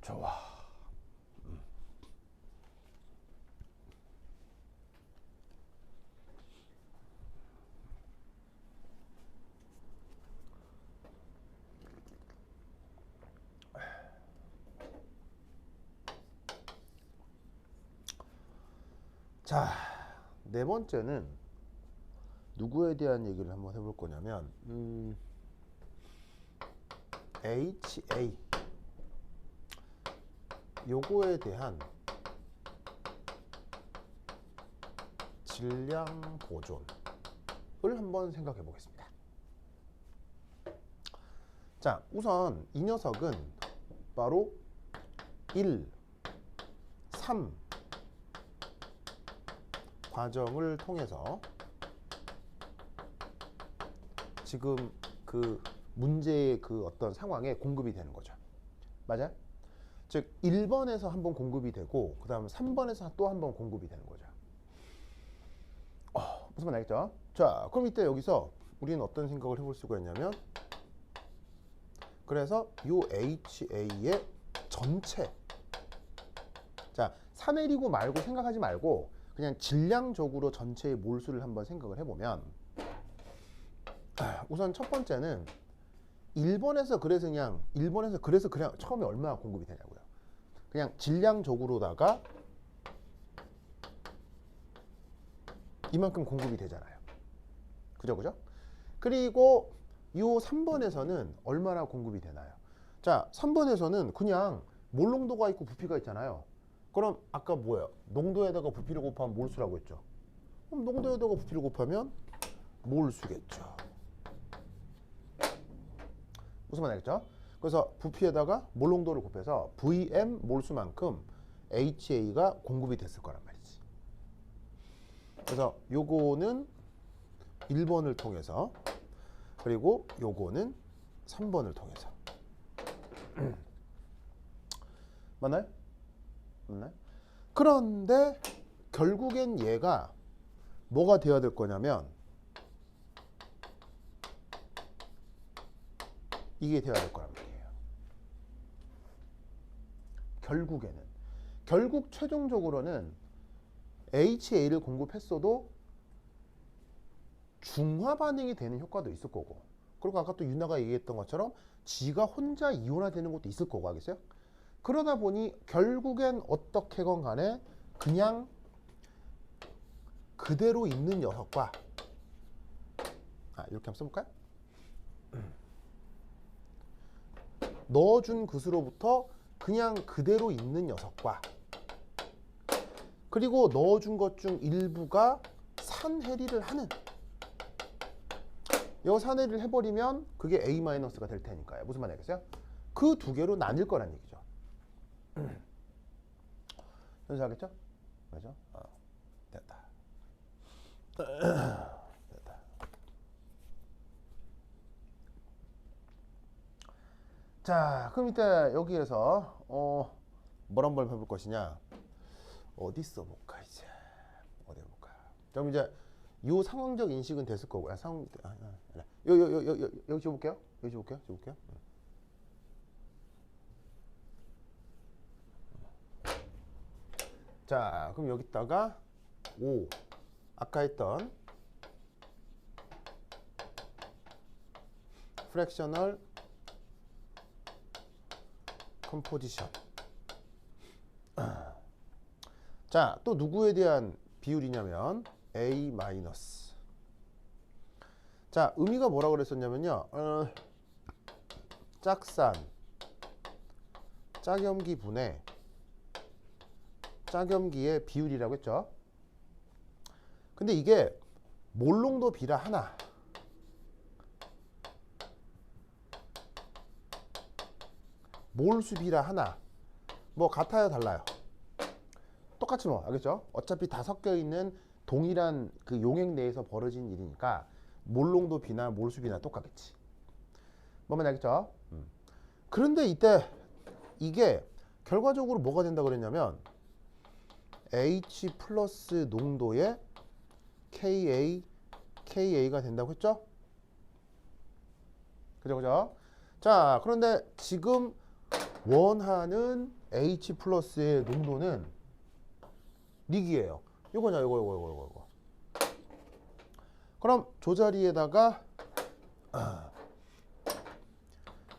좋아. 자, 네 번째는 누구에 대한 얘기를 한번 해볼 거냐면 HA 요거에 대한 질량 보존을 한번 생각해 보겠습니다. 자, 우선 이 녀석은 바로 1, 3 과정을 통해서 지금 그 문제의 그 어떤 상황에 공급이 되는 거죠. 맞아요? 즉 1번에서 한번 공급이 되고 그 다음 3번에서 또 한번 공급이 되는 거죠. 무슨 말 알겠죠? 자, 그럼 이때 여기서 우리는 어떤 생각을 해볼 수가 있냐면, 그래서 요 HA의 전체, 자 3L이고 말고 생각하지 말고 그냥 질량적으로 전체의 몰수를 한번 생각을 해보면, 우선 첫 번째는 1번에서 그냥 처음에 얼마나 공급이 되냐고요. 그냥 질량적으로다가 이만큼 공급이 되잖아요. 그죠? 그리고 요 3번에서는 얼마나 공급이 되나요? 자, 3번에서는 그냥 몰농도가 있고 부피가 있잖아요. 그럼 아까 뭐예요? 농도에다가 부피를 곱하면 몰수라고 했죠. 그럼 농도에다가 부피를 곱하면 몰수겠죠. 무슨 말 알겠죠? 그래서 부피에다가 몰농도를 곱해서 VM 몰수만큼 HA가 공급이 됐을 거란 말이지. 그래서 요거는 1번을 통해서, 그리고 요거는 3번을 통해서. 맞나요? 그런데 결국엔 얘가 뭐가 되어야 될 거냐면, 이게 되어야 될 거란 말이에요. 결국 최종적으로는 HA를 공급했어도 중화 반응이 되는 효과도 있을 거고, 그리고 아까 또 유나가 얘기했던 것처럼 지가 혼자 이온화되는 것도 있을 거고 하겠어요? 그러다 보니 결국엔 어떻게건 간에 그냥 그대로 있는 녀석과, 이렇게 한번 써볼까요? 넣어준 것으로부터 그냥 그대로 있는 녀석과, 그리고 넣어준 것 중 일부가 산해리를 하는, 이 산해리를 해버리면 그게 A-가 될 테니까요. 무슨 말 알겠어요? 그 두 개로 나뉠 거란 얘기죠. 연습하겠죠? 그죠? 됐다. 됐다. 자, 그럼 이때 여기에서 뭘 한번 해볼 것이냐? 어디 써볼까 이제? 어디 해볼까? 그럼 이제 요 상황적 인식은 됐을 거고, 여기 줘볼게요. 줘볼게요. 자, 그럼 여기다가 5, 아까 했던 프랙셔널 컴포지션. 자, 또 누구에 대한 비율이냐면 A-. 자, 의미가 뭐라고 그랬었냐면요, 짝산 짝염기 분의 짝염기의 비율이라고 했죠. 근데 이게 몰농도 비라 하나, 몰수 비라 하나, 뭐 같아요 달라요? 똑같이 뭐 알겠죠? 어차피 다 섞여 있는 동일한 그 용액 내에서 벌어진 일이니까 몰농도 비나 몰수 비나 똑같겠지. 뭐만 알겠죠? 그런데 이때 이게 결과적으로 뭐가 된다 그랬냐면 H 플러스 농도의 KA가 된다고 했죠? 그죠? 자, 그런데 지금 원하는 H 플러스의 농도는 릭이에요. 요거냐, 요거. 그럼 조자리에다가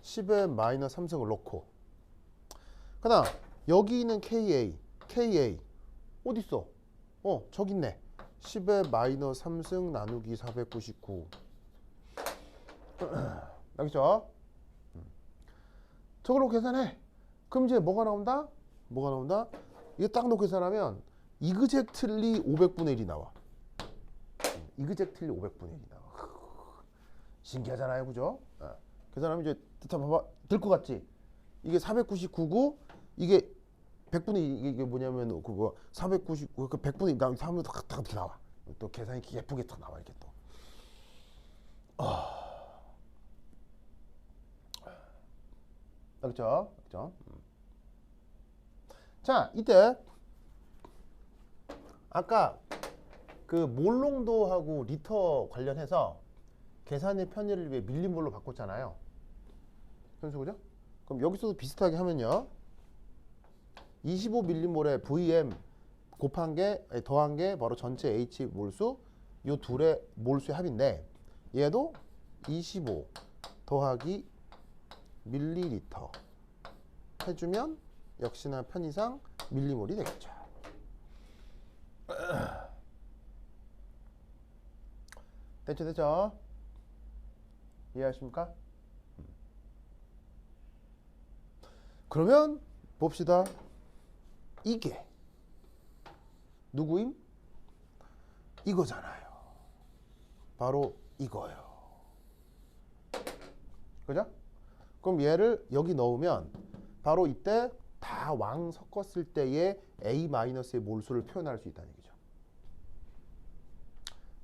10의 마이너스 3승을 넣고, 그 다음 여기 있는 KA 어디 있어? 저기 있네. 10의 마이너스 3승 나누기 499. 알겠죠? 저걸로 계산해. 그럼 이제 뭐가 나온다? 이거 딱 놓고 계산하면 이그젝틀리 500분의 1이 나와. 이그젝틀리 500분의 1이 나와. 신기하잖아요, 그죠? 계산하면 이제 봐봐, 들 것 같지? 이게 499고 이게 100분의 1, 이게 뭐냐면 그거 499, 그 100분의 1 나오면 3은 딱 이렇게 나와. 또 계산이 예쁘게 딱 나와, 이렇게 또. 그렇죠? 자, 이때 아까 그 몰농도하고 리터 관련해서 계산의 편의를 위해 밀리몰로 바꿨잖아요. 현수 그죠? 그럼 여기서도 비슷하게 하면요. 25밀리몰의 VM 더한 게 바로 전체 H 몰수, 요 둘의 몰수의 합인데, 얘도 25 더하기 밀리리터 해주면 역시나 편의상 밀리몰이 되겠죠. 됐죠? 이해하십니까? 그러면 봅시다. 이게 누구임? 이거잖아요. 바로 이거예요. 그죠? 그럼 얘를 여기 넣으면 바로 이때 다 왕 섞었을 때의 A-의 몰수를 표현할 수 있다는 얘기죠.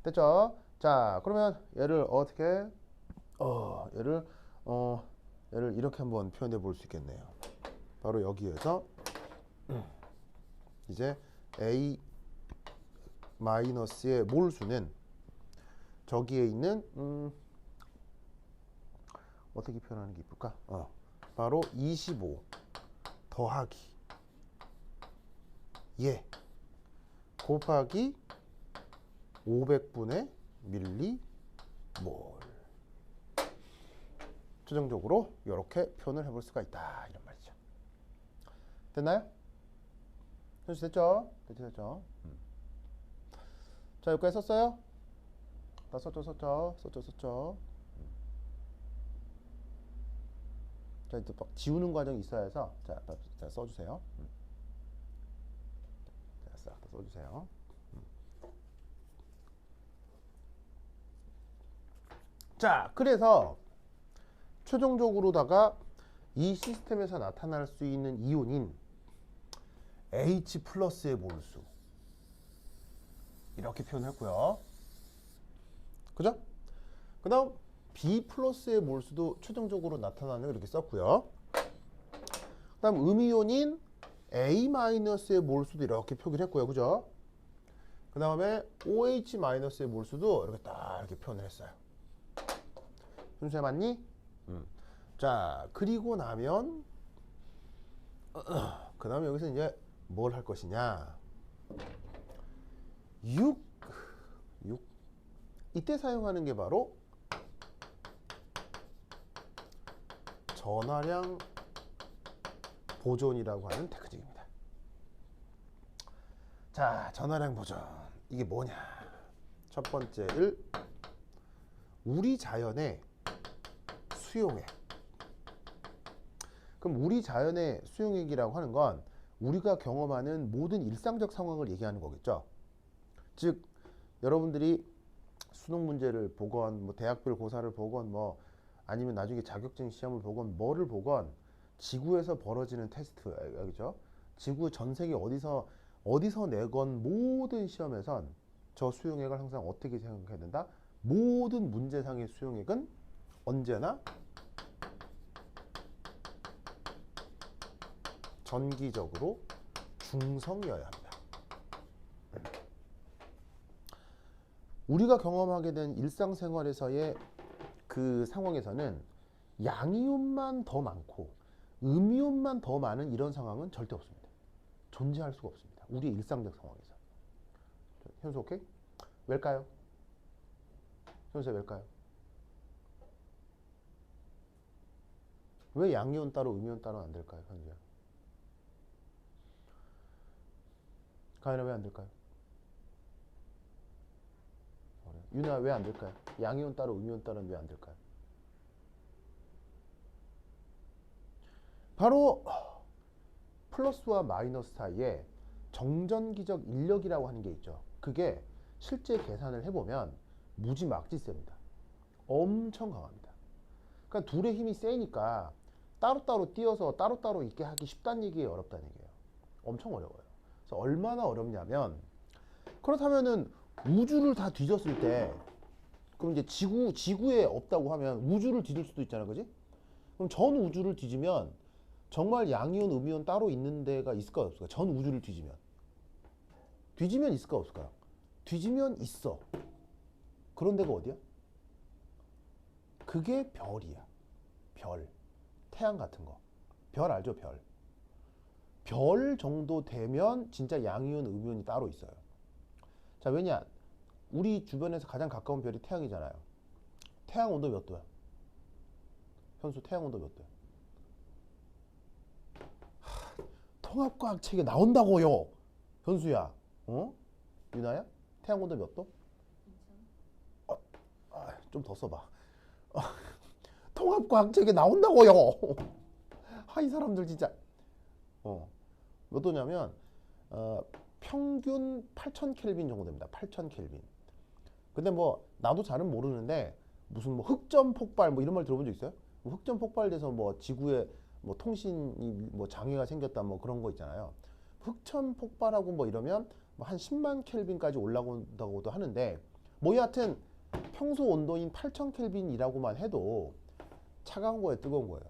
됐죠? 자, 그러면 얘를 어떻게 얘를 이렇게 한번 표현해 볼 수 있겠네요. 바로 여기에서 이제 A-의 몰수는 저기에 있는 어떻게 표현하는 게 이쁠까? 바로 25 더하기 곱하기 500분의 밀리몰. 최종적으로 이렇게 표현을 해볼 수가 있다, 이런 말이죠. 됐나요? 현수 됐죠? 됐죠? 자, 여기까지 썼어요? 다 썼죠? 자, 이제 막 지우는 과정이 있어야 해서 자 써주세요. 자, 싹 다 써주세요. 자, 그래서 최종적으로다가 이 시스템에서 나타날 수 있는 이온인 H 플러스의 몰수, 이렇게 표현했고요. 그죠? 그 다음 B 플러스의 몰수도 최종적으로 나타나는 걸 이렇게 썼고요. 그 다음 음이온인 A 마이너스의 몰수도 이렇게 표기를 했고요. 그죠? 그 다음에 OH 마이너스의 몰수도 이렇게 딱 이렇게 표현을 했어요. 현수야, 맞니? 자, 그리고 나면 그 다음에 여기서 이제 뭘 할 것이냐. 6 이때 사용하는 게 바로 전화량 보존이라고 하는 테크닉입니다. 자, 전화량 보존, 이게 뭐냐. 첫 번째를 우리 자연의 수용액. 그럼 우리 자연의 수용액이라고 하는 건 우리가 경험하는 모든 일상적 상황을 얘기하는 거겠죠. 즉, 여러분들이 수능 문제를 보건, 뭐 대학별 고사를 보건, 뭐 아니면 나중에 자격증 시험을 보건, 뭐를 보건 지구에서 벌어지는 테스트, 알겠죠? 지구 전 세계 어디서 내건 모든 시험에선 저 수용액을 항상 어떻게 생각해야 된다? 모든 문제상의 수용액은 언제나 전기적으로 중성이어야 합니다. 우리가 경험하게 된 일상생활에서의 그 상황에서는 양이온만 더 많고 음이온만 더 많은 이런 상황은 절대 없습니다. 존재할 수가 없습니다. 우리의 일상적 상황에서. 현수 오케이? 왜일까요? 현수야 왜일까요? 왜 양이온 따로 음이온 따로 안 될까요? 현수야. 가연아 왜 안 될까요? 윤아 왜 안 될까요? 양이온 따로 음이온 따로는 왜 안 될까요? 바로 플러스와 마이너스 사이에 정전기적 인력이라고 하는 게 있죠. 그게 실제 계산을 해보면 무지막지세입니다. 엄청 강합니다. 그러니까 둘의 힘이 세니까 따로따로 띄어서 따로따로 있게 하기 쉽다는 얘기예요, 어렵다는 얘기예요. 엄청 어려워요. 그래서 얼마나 어렵냐면, 그렇다면은 우주를 다 뒤졌을 때, 그럼 이제 지구에 없다고 하면 우주를 뒤질 수도 있잖아, 그지? 그럼 전 우주를 뒤지면 정말 양이온, 음이온 따로 있는 데가 있을까요, 없을까요? 전 우주를 뒤지면. 뒤지면 있을까요, 없을까요? 뒤지면 있어. 그런 데가 어디야? 그게 별이야. 별. 태양 같은 거. 별 알죠, 별. 별 정도 되면 진짜 양이온, 음이온이 따로 있어요. 자, 왜냐? 우리 주변에서 가장 가까운 별이 태양이잖아요. 태양 온도 몇 도야? 현수, 태양 온도 몇 도야? 통합과학 책에 나온다고요. 현수야. 어? 유나야? 태양 온도 몇 도? 좀 더 써봐. 통합과학 책에 나온다고요. 이 사람들 진짜. 몇 도냐면 평균 8000켈빈 정도 됩니다. 8000켈빈. 근데 뭐 나도 잘은 모르는데 무슨 뭐 흑점 폭발 뭐 이런 말 들어본 적 있어요? 뭐 흑점 폭발돼서 뭐 지구에 뭐 통신이 뭐 장애가 생겼다 뭐 그런 거 있잖아요. 흑점 폭발하고 뭐 이러면 뭐 한 10만 켈빈까지 올라온다고도 하는데 뭐 여하튼 평소 온도인 8000 켈빈이라고만 해도 차가운 거예요, 뜨거운 거예요.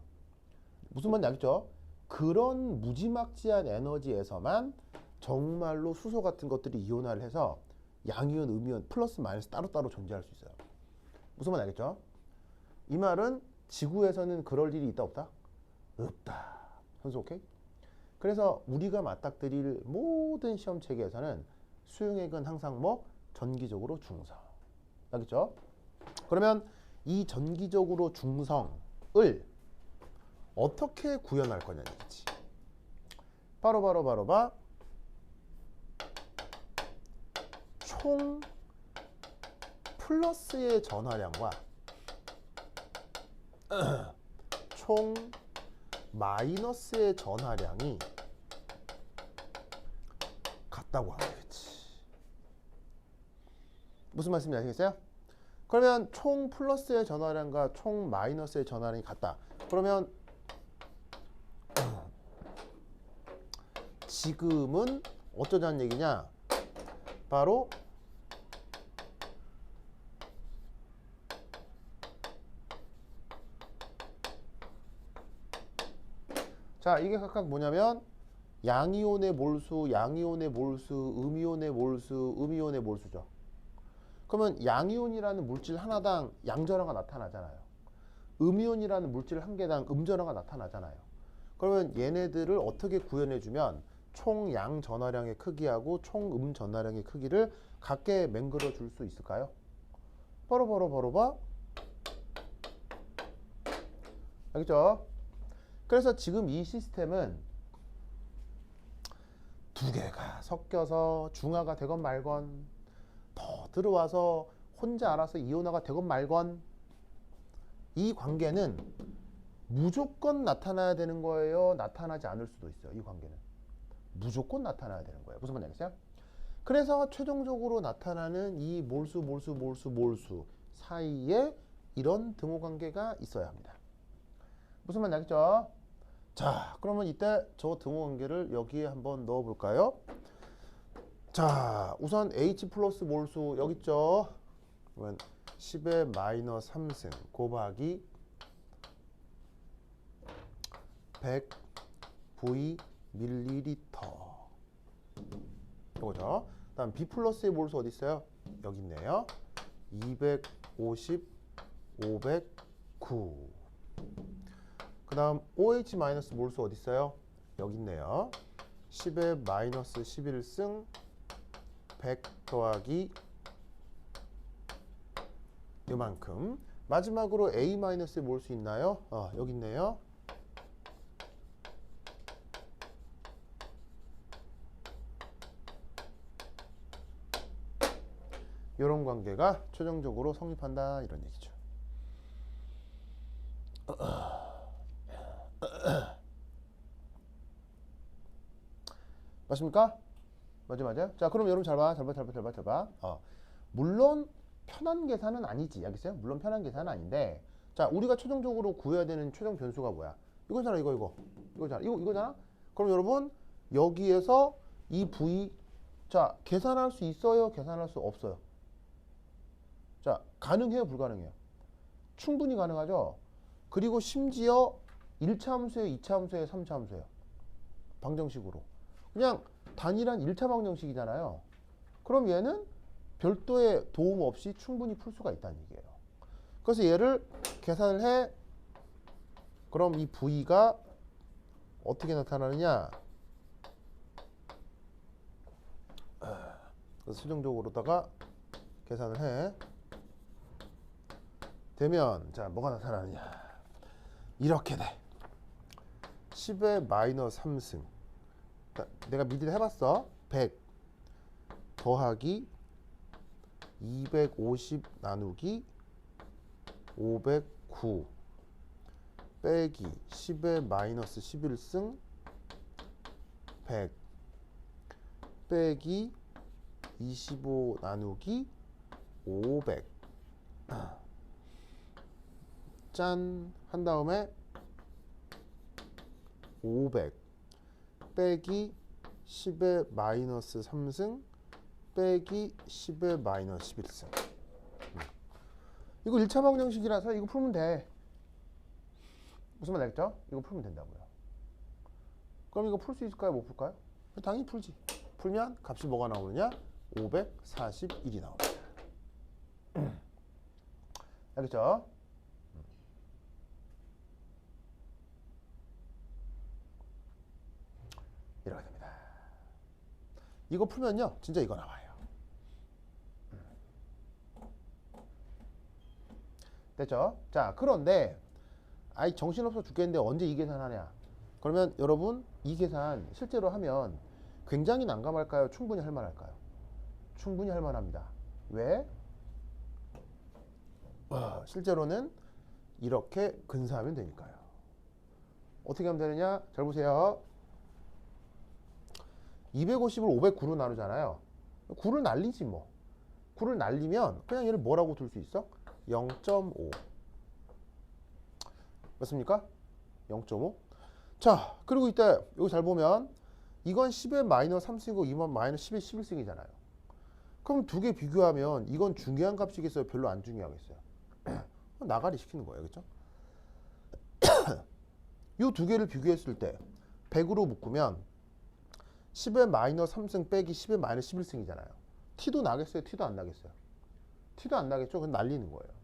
무슨 말인지 알겠죠? 그런 무지막지한 에너지에서만 정말로 수소 같은 것들이 이온화를 해서 양이온, 음이온, 플러스 마이너스 따로따로 존재할 수 있어요. 무슨 말인지 알겠죠? 이 말은 지구에서는 그럴 일이 있다 없다? 없다. 현수 오케이? 그래서 우리가 맞닥뜨릴 모든 시험 체계에서는 수용액은 항상 뭐? 전기적으로 중성. 알겠죠? 그러면 이 전기적으로 중성을 어떻게 구현할 거냐는 얘기지. 바로 총 플러스의 전화량과 총 마이너스의 전화량이 같다고 하는 거겠지. 무슨 말씀인지 아시겠어요? 그러면 총 플러스의 전화량과 총 마이너스의 전화량이 같다. 그러면 지금은 어쩌자는 얘기냐? 바로 자, 이게 각각 뭐냐면 양이온의 몰수, 양이온의 몰수, 음이온의 몰수, 음이온의 몰수죠. 그러면 양이온이라는 물질 하나당 양전화가 나타나잖아요. 음이온이라는 물질 한 개당 음전화가 나타나잖아요. 그러면 얘네들을 어떻게 구현해주면 총 양 전화량의 크기하고 총 음 전화량의 크기를 같게 맹글어 줄 수 있을까요? 바로 봐. 알겠죠? 그래서 지금 이 시스템은 두 개가 섞여서 중화가 되건 말건 더 들어와서 혼자 알아서 이온화가 되건 말건 이 관계는 무조건 나타나야 되는 거예요? 나타나지 않을 수도 있어요. 이 관계는 무조건 나타나야 되는 거예요. 무슨 말인지 알겠어요? 그래서 최종적으로 나타나는 이 몰수 사이에 이런 등호 관계가 있어야 합니다. 무슨 말인지 알겠죠? 자, 그러면 이때 저 등호 관계를 여기에 한번 넣어 볼까요? 자, 우선 H 플러스 몰수 여기 있죠? 10의 마이너스 3승 곱하기 100 V 밀리리터 이거죠. 다음 B 플러스의 몰수 어디 있어요? 여기 있네요. 250, 509. 그 다음 OH 마이너스 몰수 어디 있어요? 여기 있네요. 10의 마이너스 11승 100 더하기 요만큼. 마지막으로 A 마이너스에 몰수 있나요? 여기 있네요. 이런 관계가 최종적으로 성립한다 이런 얘기죠. 맞습니까? 맞아요. 자, 그럼 여러분 잘 봐. 물론 편한 계산은 아니지. 알겠어요? 물론 편한 계산은 아닌데, 자, 우리가 최종적으로 구해야 되는 최종 변수가 뭐야? 이거잖아, 이거잖아. 그럼 여러분 여기에서 이 v, 자, 계산할 수 있어요? 계산할 수 없어요? 자, 가능해요? 불가능해요? 충분히 가능하죠? 그리고 심지어 1차 함수예요? 2차 함수예요? 3차 함수예요? 방정식으로. 그냥 단일한 1차 방정식이잖아요. 그럼 얘는 별도의 도움 없이 충분히 풀 수가 있다는 얘기예요. 그래서 얘를 계산을 해. 그럼 이 v가 어떻게 나타나느냐? 그래서 최종적으로다가 계산을 해. 되면 자, 뭐가 나타나느냐? 이렇게 돼. 10의 마이너스 3승. 내가 미리를 해봤어. 100 더하기 250 나누기 509 빼기 10의 마이너스 11승 100 빼기 25 나누기 500 짠 한 다음에 500 빼기 10의 마이너스 3승 빼기 10의 마이너스 11승. 이거 1차 방정식이라서 이거 풀면 돼. 무슨 말 알겠죠? 이거 풀면 된다고요. 그럼 이거 풀 수 있을까요? 못 풀까요? 당연히 풀지. 풀면 값이 뭐가 나오느냐? 541이 나옵니다. 알겠죠? 이렇게 됩니다. 이거 풀면요, 진짜 이거 나와요. 됐죠? 자, 그런데 아이 정신없어 죽겠는데 언제 이 계산하냐? 그러면 여러분 이 계산 실제로 하면 굉장히 난감할까요? 충분히 할 만할까요? 충분히 할 만합니다. 왜? 실제로는 이렇게 근사하면 되니까요. 어떻게 하면 되느냐? 잘 보세요. 250을 509로 나누잖아요. 9를 날리지 뭐. 9를 날리면 그냥 얘를 뭐라고 둘 수 있어? 0.5. 맞습니까? 0.5. 자, 그리고 이때 이거 잘 보면 이건 10의 마이너스 3승이고 이건 마이너스 10의 11승이잖아요. 그럼 두 개 비교하면 이건 중요한 값이겠어요? 별로 안 중요하겠어요? 나가리 시키는 거예요. 그렇죠? 이 두 개를 비교했을 때 100으로 묶으면 10의 마이너스 3승 빼기 10의 마이너스 11승이잖아요. T도 나겠어요? T도 안 나겠어요? T도 안 나겠죠? 그건 날리는 거예요.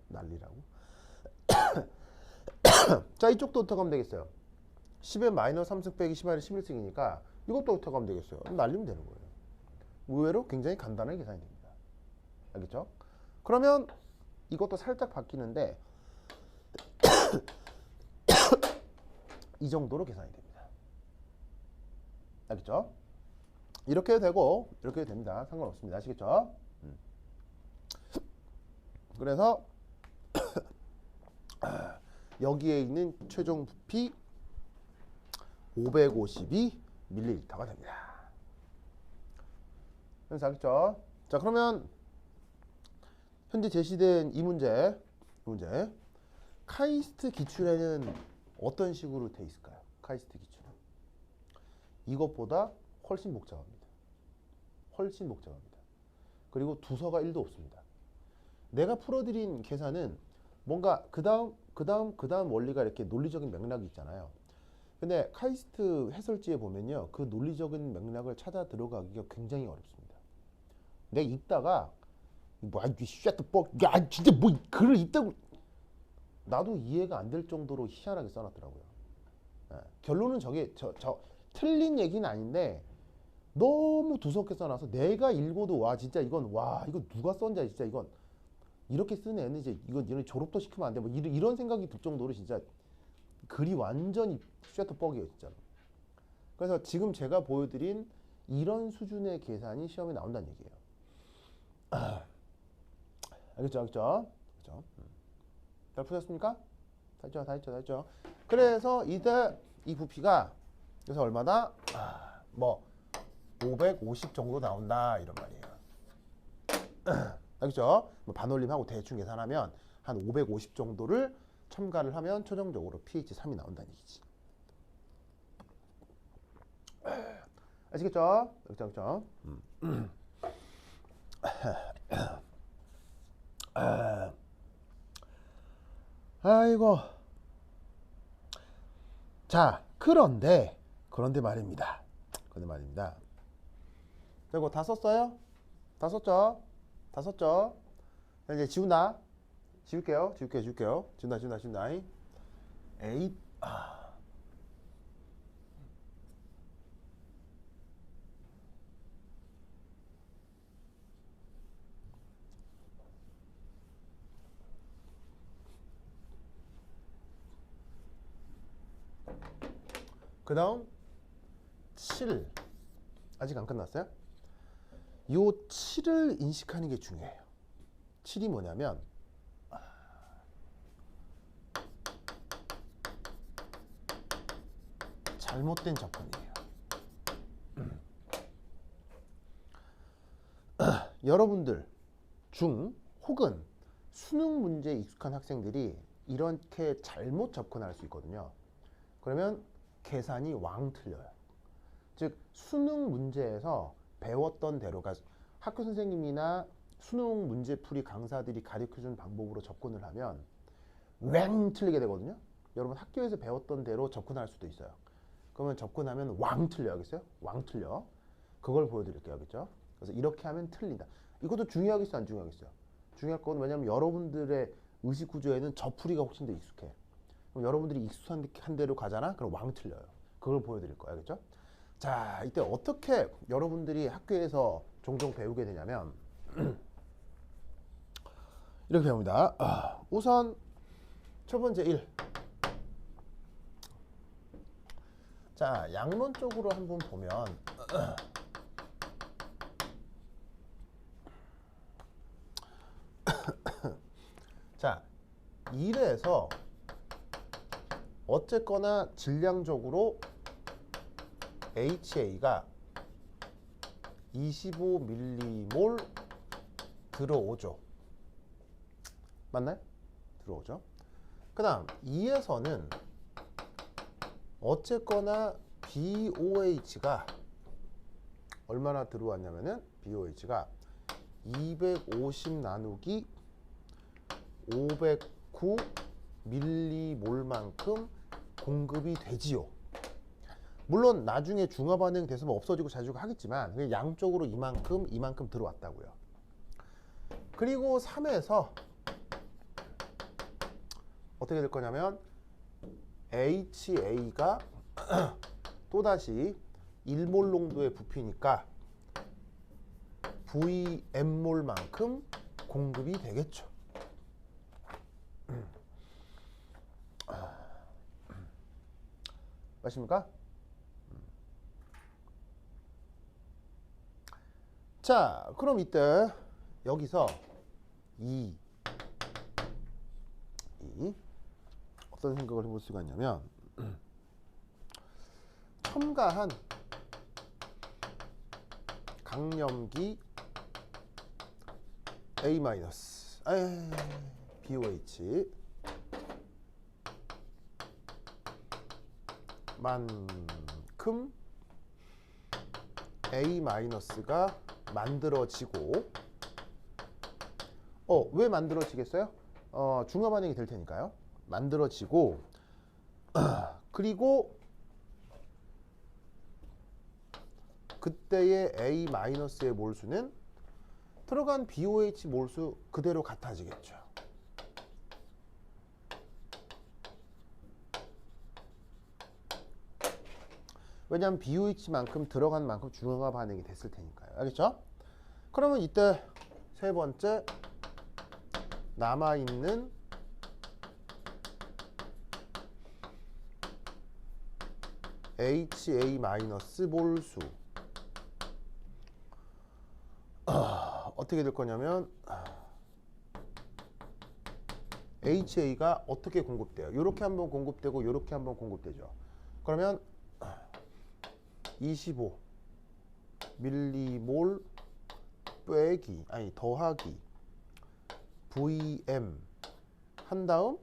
날리라고. 자, 이쪽도 어떻게 하면 되겠어요? 10의 마이너스 3승 빼기 10의 마이너스 11승이니까 이것도 어떻게 하면 되겠어요? 날리면 되는 거예요. 의외로 굉장히 간단하게 계산이 됩니다. 알겠죠? 그러면 이것도 살짝 바뀌는데 이 정도로 계산이 됩니다. 알겠죠? 이렇게 되고 이렇게 됩니다. 상관없습니다. 아시겠죠? 그래서 여기에 있는 최종 부피 552ml가 됩니다. 그래서 알겠죠? 자, 그러면 현재 제시된 이 문제 카이스트 기출에는 어떤 식으로 돼 있을까요? 카이스트 기출은 이것보다 훨씬 복잡합니다. 훨씬 복잡합니다. 그리고 두서가 1도 없습니다. 내가 풀어드린 계산은 뭔가 그 다음 원리가 이렇게 논리적인 맥락이 있잖아요. 근데 카이스트 해설지에 보면요, 그 논리적인 맥락을 찾아 들어가기가 굉장히 어렵습니다. 내가 읽다가 뭐 야 진짜 뭐 글을 읽다고 나도 이해가 안 될 정도로 희한하게 써놨더라고요. 예, 결론은 저게 틀린 얘기는 아닌데 너무 두껍게 써놔서 내가 읽어도 와 진짜 이건 와 이거 누가 썼냐 진짜 이건 이렇게 쓰는 애는 이제 이런 졸업도 시키면 안 돼 뭐 이런 생각이 들 정도로 진짜 글이 완전히 쉐터 뻑이에요 진짜로. 그래서 지금 제가 보여드린 이런 수준의 계산이 시험에 나온다는 얘기예요. 알겠죠? 알겠죠? 그렇죠? 잘 푸셨습니까? 다 했죠. 그래서 이 부피가 그래서 얼마다? 뭐 550 정도 나온다 이런 말이에요. 알겠죠? 뭐 반올림하고 대충 계산하면 한 550 정도를 첨가를 하면 최종적으로 pH 3이 나온다는 얘기지. 아시겠죠? 그렇죠? 아이고. 자, 그런데 말입니다. 자, 이거 다 썼어요? 다 썼죠? 자, 이제 지운다. 지울게요. 지운다. 에잇. 그 다음 7 아직 안 끝났어요? 요 7을 인식하는 게 중요해요. 7이 뭐냐면 잘못된 접근이에요. 여러분들 중 혹은 수능 문제에 익숙한 학생들이 이렇게 잘못 접근할 수 있거든요. 그러면 계산이 왕 틀려요. 즉 수능 문제에서 배웠던 대로가 학교 선생님이나 수능 문제풀이 강사들이 가르쳐준 방법으로 접근을 하면 왕 틀리게 되거든요. 여러분 학교에서 배웠던 대로 접근할 수도 있어요. 그러면 접근하면 왕 틀려. 알겠어요? 왕 틀려. 그걸 보여드릴게요. 알겠죠? 그래서 이렇게 하면 틀린다. 이것도 중요하겠어요? 안 중요하겠어요? 중요할 건 왜냐면 여러분들의 의식 구조에는 저풀이가 훨씬 더 익숙해. 그럼 여러분들이 익숙한 대로 가잖아? 그럼 왕 틀려요. 그걸 보여드릴 거예요. 알겠죠? 자, 이때 어떻게 여러분들이 학교에서 종종 배우게 되냐면 이렇게 배웁니다. 우선 첫 번째 1. 자, 양론적으로 한번 보면 자, 1에서 어쨌거나 질량적으로 HA가 25mmol 들어오죠. 맞나요? 들어오죠. 그 다음 2에서는 어쨌거나 BOH가 얼마나 들어왔냐면은 BOH가 250 나누기 509 밀리몰만큼 공급이 되지요. 물론 나중에 중화 반응 돼서 뭐 없어지고 자주고 하겠지만 그냥 양쪽으로 이만큼 들어왔다고요. 그리고 3에서 어떻게 될 거냐면 HA가 또다시 1몰 농도의 부피니까 VM몰만큼 공급이 되겠죠. 맞습니까? 자, 그럼 이때 여기서 이 어떤 생각을 해볼 수가 있냐면 첨가한 강염기 A- BOH 만큼 A-가 만들어지고 왜 만들어지겠어요? 중화 반응이 될 테니까요. 만들어지고 그리고 그때의 A-의 몰수는 들어간 BOH 몰수 그대로 같아지겠죠. 왜냐하면 BOH만큼 들어간 만큼 중앙화 반응이 됐을 테니까요. 알겠죠? 그러면 이때 세 번째 남아있는 HA 마이너스 몰수 어떻게 될 거냐면 HA가 어떻게 공급돼요? 이렇게 한번 공급되고 이렇게 한번 공급되죠. 그러면 25 밀리몰 빼기 아니 더하기 VM 한 다음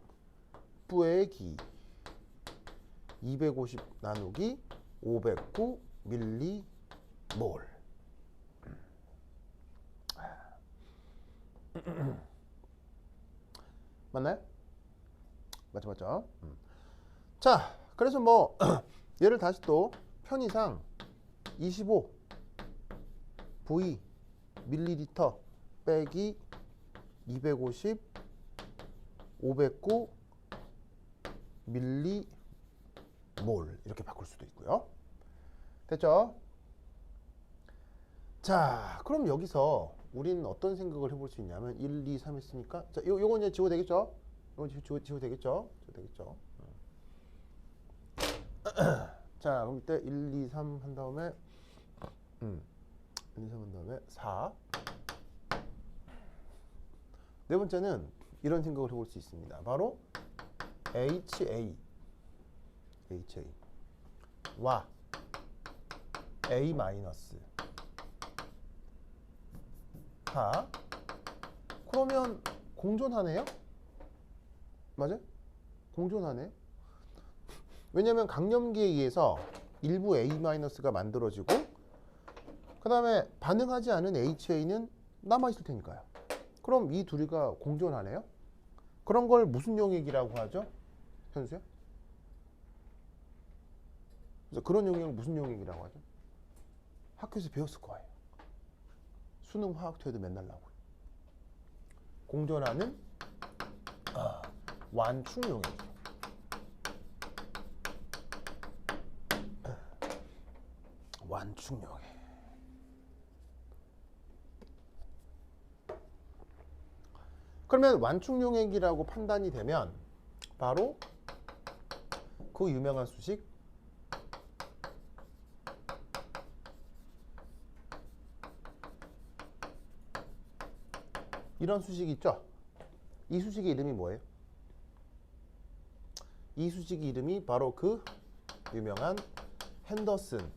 빼기 250 나누기 509 밀리몰. 맞나요? 맞죠? 자, 그래서 뭐 얘를 다시 또 편의상 25 V 밀리리터 빼기 250 509 밀리몰 이렇게 바꿀 수도 있고요. 됐죠? 자, 그럼 여기서 우리는 어떤 생각을 해볼 수 있냐면 1, 2, 3 했으니까 자, 요건 이제 지워 되겠죠? 요건 지워 되겠죠? 자, 그럼 이때 1, 2, 3 한 다음에 1, 2, 3 한 다음에 4. 네 번째는 이런 생각을 해볼 수 있습니다. 바로 HA와 A 마이너스 하 그러면 공존하네요? 맞아요? 공존하네. 왜냐하면 강염기에 의해서 일부 A-가 만들어지고 그 다음에 반응하지 않은 HA는 남아있을 테니까요. 그럼 이 둘이가 공존하네요? 그런 걸 무슨 용액이라고 하죠? 현수야? 그래서 그런 용액을 무슨 용액이라고 하죠? 학교에서 배웠을 거예요. 수능 화학투에도 맨날 나오고. 공존하는 완충용액이죠. 완충용액. 그러면 완충용액이라고 판단이 되면 바로 그 유명한 수식 이런 수식이 있죠. 이 수식의 이름이 뭐예요? 이 수식의 이름이 바로 그 유명한 핸더슨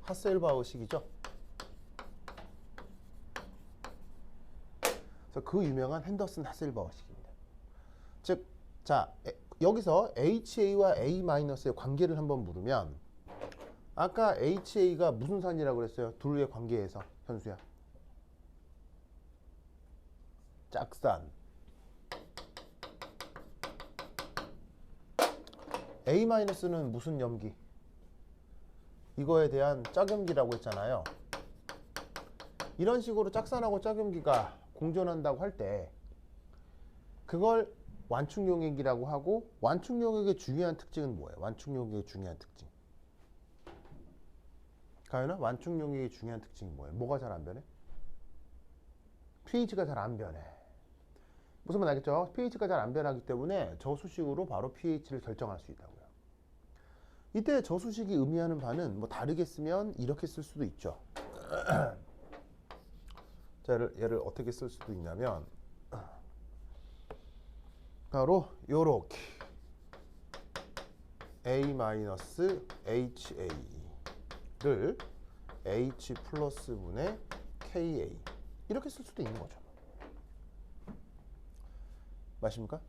하셀바우식이죠. 그래서 그 유명한 핸더슨 하셀바우식입니다. 즉, 자 여기서 HA와 A-의 관계를 한번 물으면 아까 HA가 무슨 산이라고 그랬어요? 둘의 관계에서 현수야. 짝산. A-는 무슨 염기? 이거에 대한 짝염기라고 했잖아요. 이런 식으로 짝산하고 짝염기가 공존한다고 할 때 그걸 완충용액이라고 하고, 완충용액의 중요한 특징은 뭐예요? 완충용액의 중요한 특징. 가연아, 완충용액의 중요한 특징이 뭐예요? 뭐가 잘 안 변해? pH가 잘 안 변해. 무슨 말 알겠죠? pH가 잘 안 변하기 때문에 저 수식으로 바로 pH를 결정할 수 있다고요. 이때 저 수식이 의미하는 바는 뭐 다르게 쓰면 이렇게 쓸 수도 있죠. 자, 얘를 어떻게 쓸 수도 있냐면 바로 요렇게 A-HA를 H 플러스 분의 KA 이렇게 쓸 수도 있는 거죠. 맞습니까?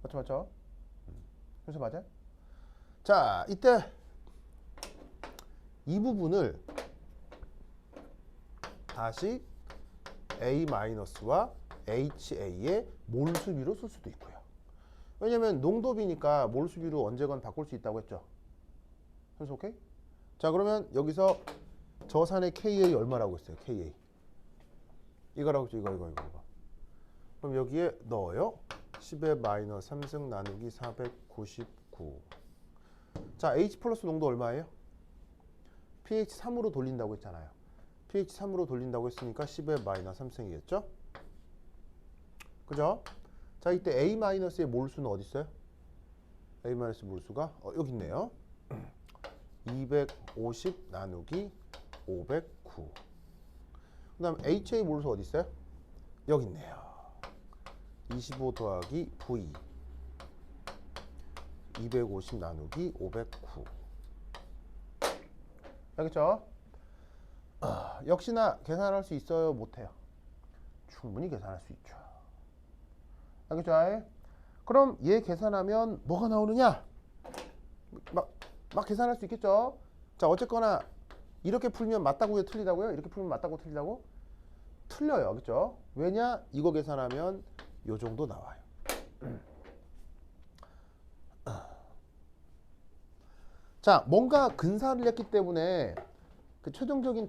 맞죠? 그래서 맞아요? 자, 이때 이 부분을 다시 A-와 HA의 몰수비로 쓸 수도 있고요. 왜냐면 농도비니까 몰수비로 언제건 바꿀 수 있다고 했죠. 그래서 오케이? 자, 그러면 여기서 저 산의 KA 얼마라고 했어요? KA 이거라고 했죠. 이거. 그럼 여기에 넣어요. 10의 마이너스 3승 나누기 499 자, H 플러스 농도 얼마예요? pH 3으로 돌린다고 했잖아요. pH 3으로 돌린다고 했으니까 10의 마이너스 3승이겠죠? 그죠? 자, 이때 A-의 몰수는 어디 있어요? A- 몰수가 여기 있네요. 250 나누기 509. 그 다음 HA 몰수 어디 있어요? 여기 있네요. 25 더하기 V 250 나누기 509. 알겠죠? 역시나 계산할 수 있어요? 못해요? 충분히 계산할 수 있죠. 알겠죠? 그럼 얘 계산하면 뭐가 나오느냐? 막 계산할 수 있겠죠? 자, 어쨌거나 이렇게 풀면 맞다고요? 틀리다고요? 이렇게 풀면 맞다고 틀리다고? 틀려요. 그죠? 왜냐? 이거 계산하면 요 정도 나와요. 자, 뭔가 근사를 했기 때문에 그 최종적인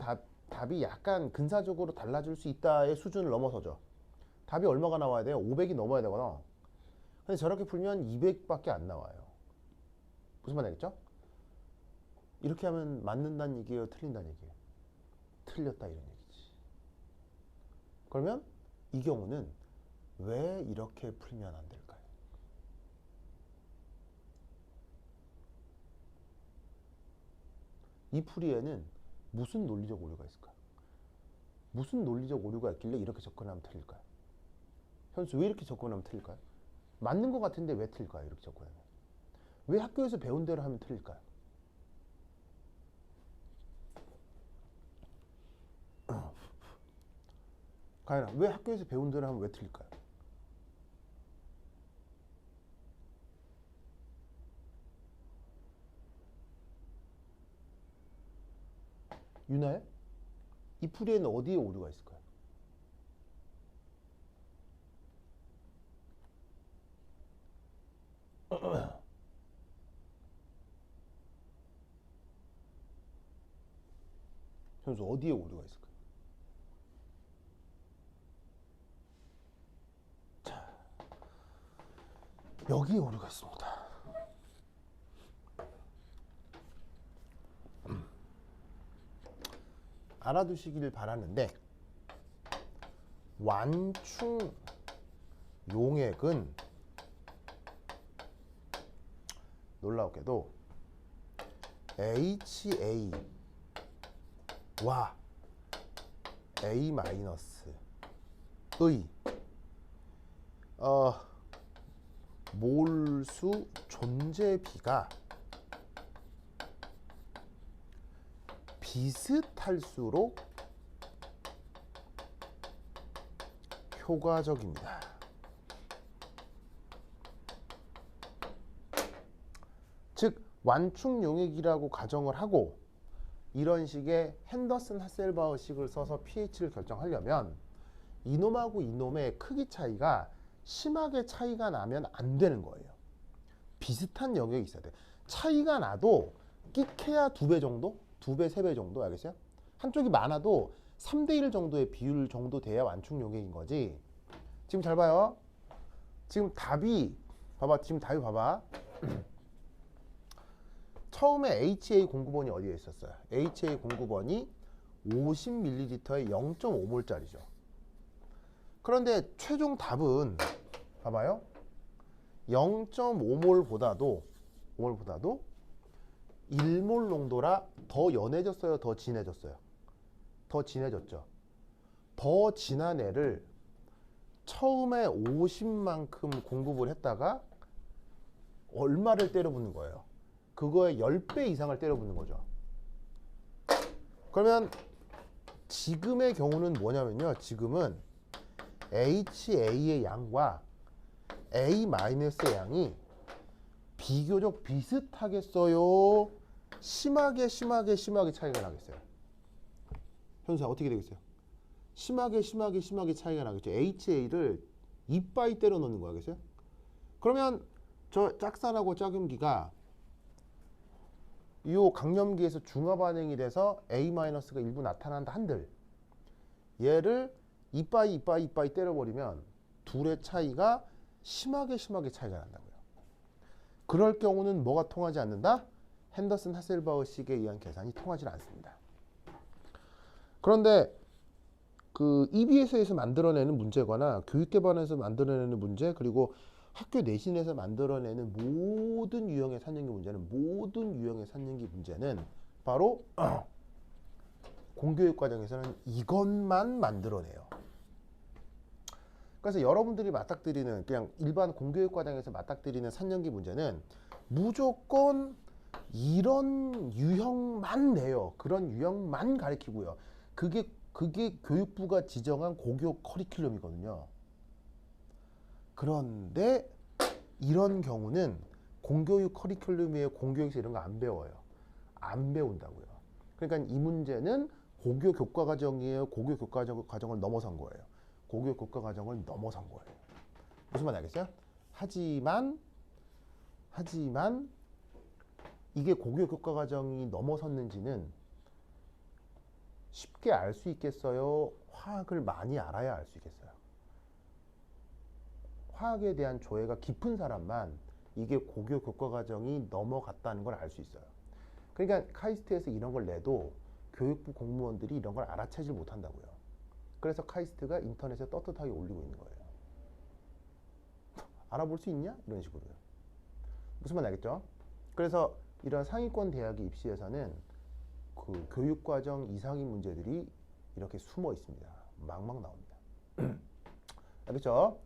답이 약간 근사적으로 달라질 수 있다의 수준을 넘어서죠. 답이 얼마가 나와야 돼요? 500이 넘어야 되거나. 근데 저렇게 풀면 200밖에 안 나와요. 무슨 말 알겠죠? 이렇게 하면 맞는다는 얘기예요? 틀린다는 얘기예요? 틀렸다 이런 얘기지. 그러면 이 경우는 왜 이렇게 풀면 안 될까요? 이 풀이에는 무슨 논리적 오류가 있을까요? 무슨 논리적 오류가 있길래 이렇게 접근하면 틀릴까요? 현수 왜 이렇게 접근하면 틀릴까요? 맞는 것 같은데 왜 틀릴까요? 이렇게 접근하면. 왜 학교에서 배운 대로 하면 틀릴까요? 가연아, 왜 학교에서 배운 대로 하면 왜 틀릴까요? 유나야? 이 풀이에는 어디에 오류가 있을까요? 현수 어디에 오류가 있을까요? 자, 여기에 오류가 있습니다. 알아두시길 바라는데 완충 용액은 놀라웠게도 HA와 A-의 몰수 존재비가 비슷할수록 효과적입니다. 즉 완충 용액이라고 가정을 하고 이런 식의 핸더슨 하셀바우식을 써서 pH를 결정하려면 이놈하고 이놈의 크기 차이가 심하게 차이가 나면 안 되는 거예요. 비슷한 영역이 있어야 돼. 차이가 나도 끼케야 2배 정도? 2배, 3배 정도 알겠어요? 한쪽이 많아도 3대1 정도의 비율 정도 돼야 완충 용액인 거지. 지금 잘 봐요. 지금 답이 봐봐. 지금 답이 봐봐. 처음에 HA 공구번이 어디에 있었어요? HA 공구번이 50ml에 0.5몰짜리죠. 그런데 최종 답은 봐봐요. 0.5몰보다도 1몰 농도라 더 연해졌어요? 더 진해졌어요? 더 진해졌죠. 더 진한 애를 처음에 50만큼 공급을 했다가 얼마를 때려붓는 거예요? 그거의 10배 이상을 때려붓는 거죠. 그러면 지금의 경우는 뭐냐면요. 지금은 HA의 양과 A-의 양이 비교적 비슷하겠어요? 심하게 차이가 나겠어요? 현수야 어떻게 되겠어요? 심하게 차이가 나겠죠. HA를 이빠이 때려 넣는 거 알겠어요? 그러면 저 짝산하고 짝음기가 이 강염기에서 중화 반응이 돼서 A-가 일부 나타난다 한들 얘를 이빠이 때려버리면 둘의 차이가 심하게 차이가 난다고요. 그럴 경우는 뭐가 통하지 않는다? 핸더슨 하셀바우식에 의한 계산이 통하지 않습니다. 그런데 그 EBS에서 만들어내는 문제거나 교육개발에서 만들어내는 문제, 그리고 학교 내신에서 만들어내는 모든 유형의 산연기 문제는 바로 공교육 과정에서는 이것만 만들어내요. 그래서 여러분들이 맞닥뜨리는 그냥 일반 공교육 과정에서 맞닥뜨리는 산연기 문제는 무조건 이런 유형만 내요. 그런 유형만 가르치고요. 그게 교육부가 지정한 고교 커리큘럼이거든요. 그런데 이런 경우는 공교육 커리큘럼이에요. 공교육에서 이런 거 안 배워요. 안 배운다고요. 그러니까 이 문제는 고교 교과 과정이에요. 고교 교과 과정을 넘어선 거예요. 고교 교과 과정을 넘어선 거예요. 무슨 말인지 알겠어요? 하지만 이게 고교 교과 과정이 넘어섰는지는 쉽게 알 수 있겠어요? 화학을 많이 알아야 알 수 있겠어요? 화학에 대한 조예가 깊은 사람만 이게 고교 교과 과정이 넘어갔다는 걸 알 수 있어요. 그러니까 카이스트에서 이런 걸 내도 교육부 공무원들이 이런 걸 알아채질 못한다고요. 그래서 카이스트가 인터넷에 떳떳하게 올리고 있는 거예요. 알아볼 수 있냐? 이런 식으로요. 무슨 말인지 알겠죠? 그래서 이런 상위권 대학의 입시에서는 그 교육과정 이상의 문제들이 이렇게 숨어 있습니다. 막막 나옵니다. 알겠죠?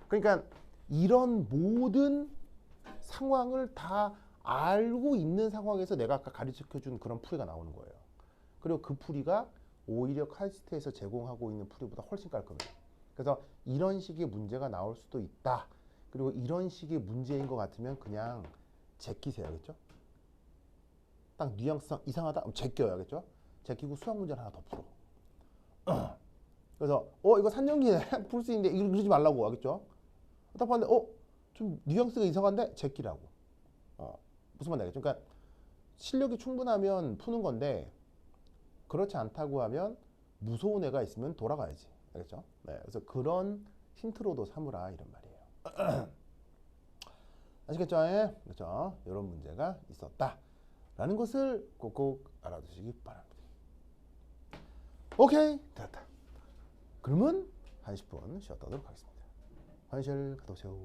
그러니까 이런 모든 상황을 다 알고 있는 상황에서 내가 아까 가르쳐준 그런 풀이가 나오는 거예요. 그리고 그 풀이가 오히려 카이스트에서 제공하고 있는 풀이보다 훨씬 깔끔해요. 그래서 이런 식의 문제가 나올 수도 있다. 그리고 이런 식의 문제인 것 같으면 그냥 제끼세요. 알겠죠? 딱 뉘앙스상 이상하다? 그럼 제껴야겠죠? 제끼고 수학 문제를 하나 더 풀어. 그래서 이거 산연기네? 풀 수 있는데 이러지 말라고. 알겠죠? 딱 봤는데 좀 뉘앙스가 이상한데? 제끼라고. 무슨 말인지 알겠죠? 그러니까 실력이 충분하면 푸는 건데 그렇지 않다고 하면 무서운 애가 있으면 돌아가야지. 알겠죠? 네, 그래서 그런 힌트로도 삼으라 이런 말이에요. 아시겠죠? 예? 그렇죠? 이런 문제가 있었다라는 것을 꼭꼭 알아두시기 바랍니다. 오케이, 됐다. 그러면 1, 10분 쉬었다 하도록 하겠습니다. 화장실 갔다 오세요.